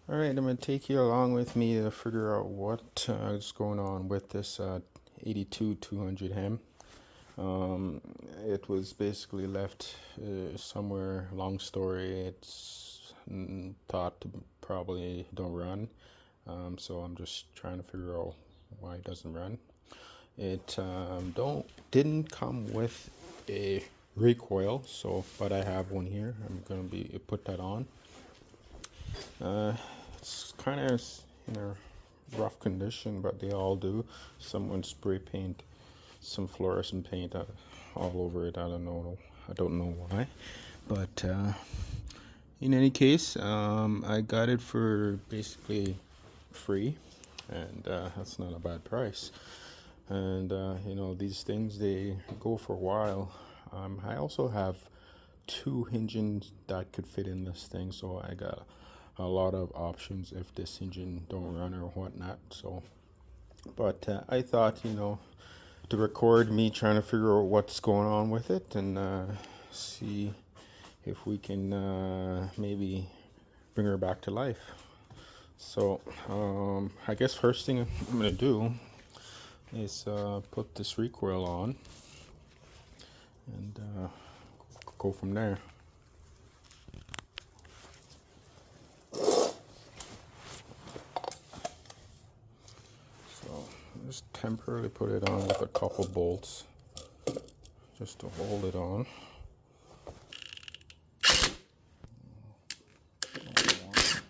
Alright, I'm going to take you along with me to figure out what is going on with this 82-200 hem. It was basically left somewhere, long story, it's thought to probably don't run. So I'm just trying to figure out why it doesn't run. It didn't come with a recoil, but I have one here. I'm going to put that on. It's kind of in a rough condition, but they all do. Someone spray paint some fluorescent paint all over it. I don't know why, but in any case, I got it for basically free, and that's not a bad price. And these things, they go for a while. I also have two engines that could fit in this thing, so I got a lot of options if this engine don't run or whatnot. So, but I thought, to record me trying to figure out what's going on with it, and see if we can maybe bring her back to life. So I guess first thing I'm gonna do is put this recoil on and go from there. So just temporarily put it on with a couple bolts just to hold it on. Don't want to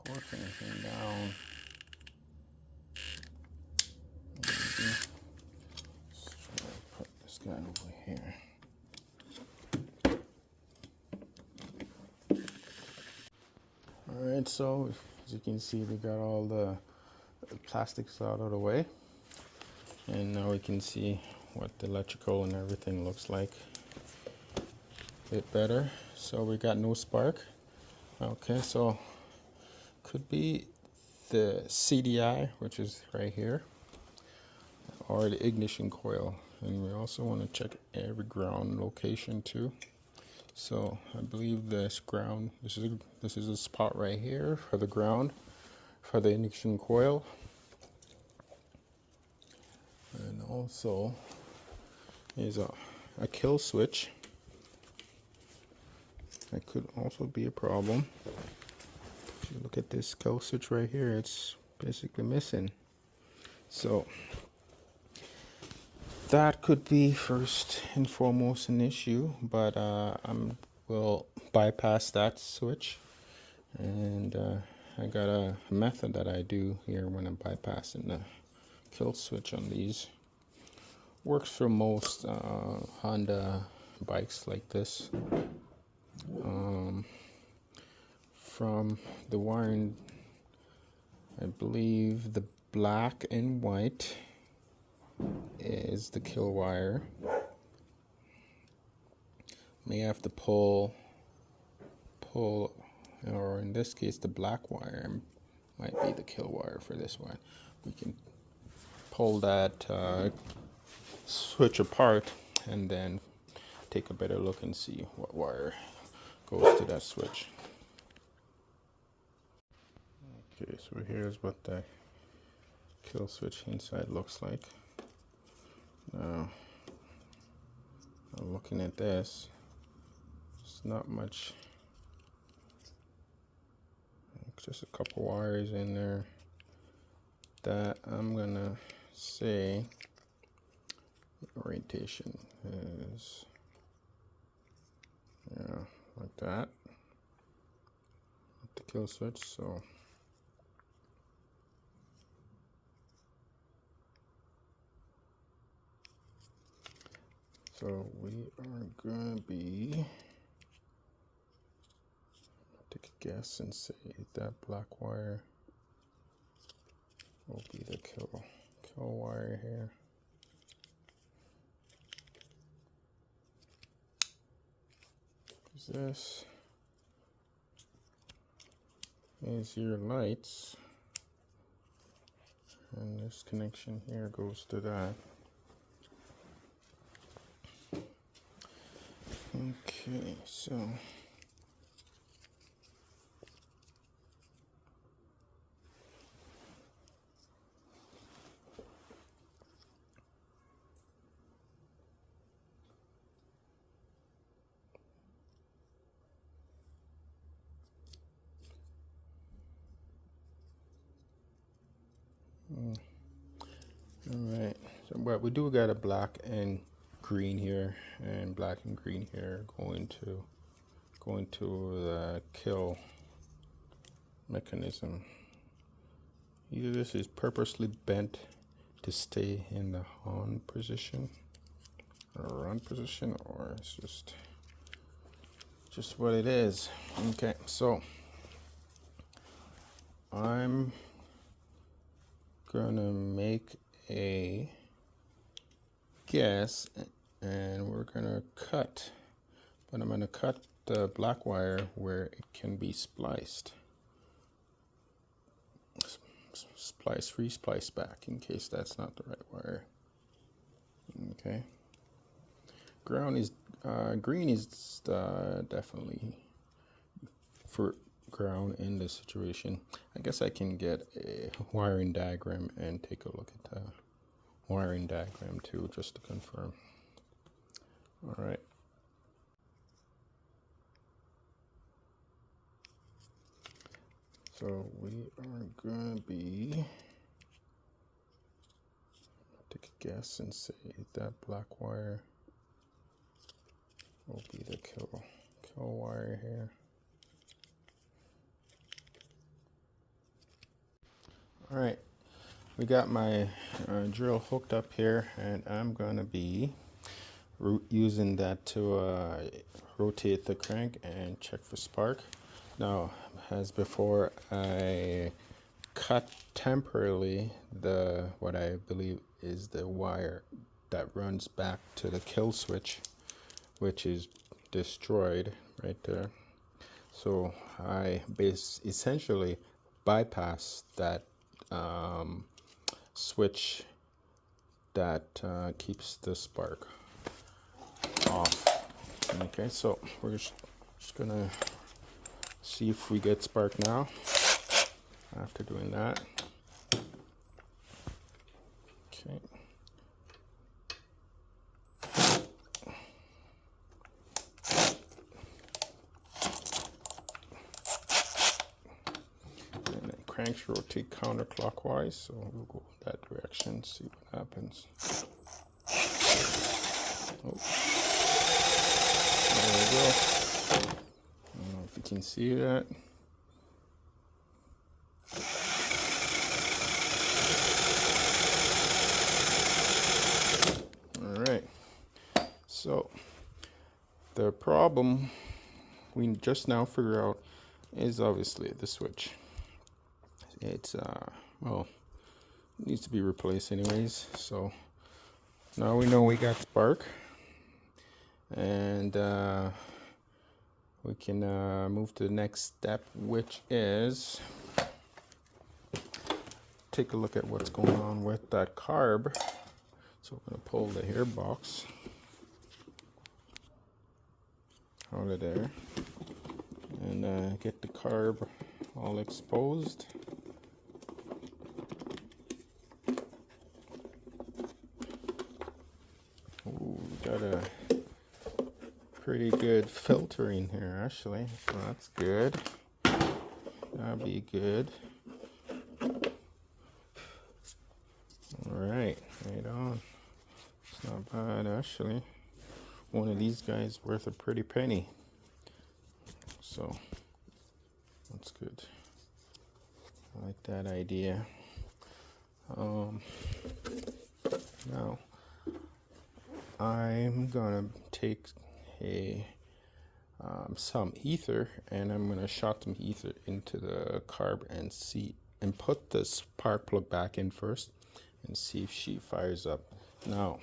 torque anything down. Maybe. Let's try to put this guy over here. Alright, so as you can see, we got all the plastics out of the way, and now we can see what the electrical and everything looks like a bit better. So we got no spark. Okay, so could be the CDI, which is right here, or the ignition coil. And we also want to check every ground location too. So I believe this ground, this is a spot right here for the ground for the ignition coil. And also is a kill switch. That could also be a problem. If you look at this kill switch right here, it's basically missing. So that could be first and foremost an issue, but will bypass that switch, and I got a method that I do here when I'm bypassing the kill switch on these. Works for most Honda bikes like this. From the wiring, I believe the black and white is the kill wire. May have to pull, or in this case, the black wire might be the kill wire for this one. We can pull that switch apart and then take a better look and see what wire goes to that switch. Okay, so here's what the kill switch inside looks like. Now, looking at this, it's not much, just a couple wires in there that I'm gonna say orientation is, like that, the kill switch. So we are gonna take a guess and say that black wire will be the kill wire here. This is your lights, and this connection here goes to that. Okay, so All right, so but we do got a black and green here, and black and green here going to the kill mechanism. Either this is purposely bent to stay in the on position or run position, or it's just what it is. Okay, so I'm gonna make a guess, and we're gonna cut, but I'm gonna cut the black wire where it can be spliced. Splice, re-splice back in case that's not the right wire. Okay. Green is definitely for ground in this situation. I guess I can get a wiring diagram and take a look at the wiring diagram too, just to confirm. All right. So we are gonna take a guess and say that black wire will be the kill wire here. All right, we got my drill hooked up here, and I'm gonna be using that to rotate the crank and check for spark. Now, as before, I cut temporarily what I believe is the wire that runs back to the kill switch, which is destroyed right there. So I essentially bypass that switch that keeps the spark off. Okay, so we're just gonna see if we get spark now after doing that. Okay. And then cranks rotate counterclockwise, so we'll go that direction, see what happens. Oh. There we go. I don't know if you can see that. All right. So the problem we just now figure out is obviously the switch. It's well, it needs to be replaced anyways. So now we know we got spark, and we can move to the next step, which is take a look at what's going on with that carb. So we're going to pull the gearbox out of there and get the carb all exposed. Ooh, we got a pretty good filtering here actually, so that's good. That'll be good. Alright, right on. It's not bad actually. One of these guys worth a pretty penny. So that's good. I like that idea. Now I'm gonna take some ether, and I'm gonna shot some ether into the carb and put the spark plug back in first and see if she fires up. Now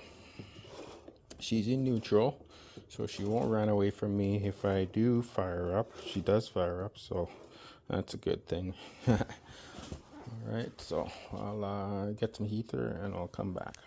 she's in neutral, so she won't run away from me if I do fire up. She does fire up, so that's a good thing. All right, so I'll get some ether and I'll come back.